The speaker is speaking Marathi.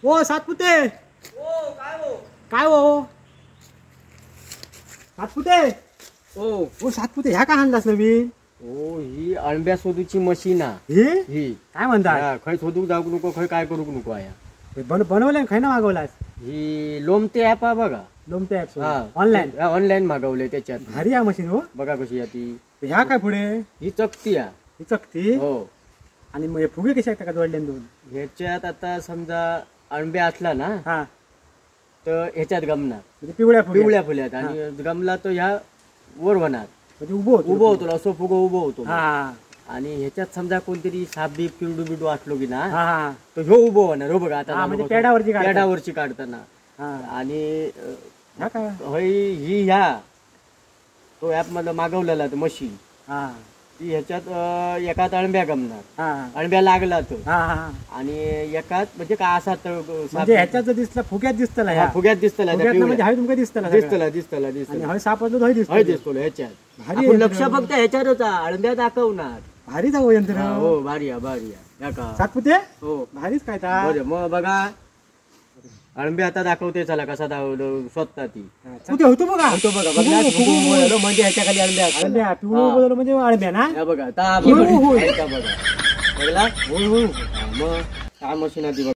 ओ सातपुते काय हो सातपुते ओ सातपुते ह्या काय आणलास नवीन? ओ ही अळंब्या शोधूची मशीन ही ही काय म्हणता? खय शोधूक जाऊ नको खय काय करू नको आया बनवले खय ना मागवलास? ही लोमते ऍप आहे बघा. लोमते ऍप हा ऑनलाईन ऑनलाईन मागवले त्याच्यात. भारी आहे मशीन हो. बघा कशी आहे ती. ह्या काय पुढे ही चकती आहे. ही चकती हो. आणि मग हे फुगे कसे आहेत का जोडले दोन? ह्याच्यात आता समजा अळंब्या असला ना हा तर ह्याच्यात गमणार म्हणजे पिवळ्या पिवळ्या फुल्यात आणि गमला तो ह्या वर होणार म्हणजे उभं होतो असं फुग उभं होतो. हा आणि ह्याच्यात समजा कोणतरी साप बीप किरडू बिडू असलो की ना हा तो ह्यो उभं होणार. हो बघा आता म्हणजे पेडावरची काढताना. हा आणि ह्या काय ही ह्या तो ऍप मध्ये मागवलेला तो मशीन हा ती ह्याच्यात एकात अळंब्या गमणार. हा अळंब्या लागला तो हा हा आणि एकात म्हणजे काय असा म्हणजे ह्याच्यात जर दिसला फुग्यात दिसतला ह्या फुग्यात दिसतला म्हणजे हय तुमका दिसतला दिसतला आणि हय सापडलो हय हय दिसतो ह्याच्यात. भारी आपण लक्ष फक्त ह्याच्यातच अळंब्या दाखवणार. भारी जाऊ यंत्र हो भारी आहे का सातपुते हो भारीच काय ता बरं मग बघा अळंबी आता दाखवते चला कसा स्वतः ती कुठे होतो बघा म्हणजे ह्याच्या खाली अळंब्या पिवळं म्हणजे अळब्या ना बघा बघा बघा मग काय मशीन आहे ती बघा.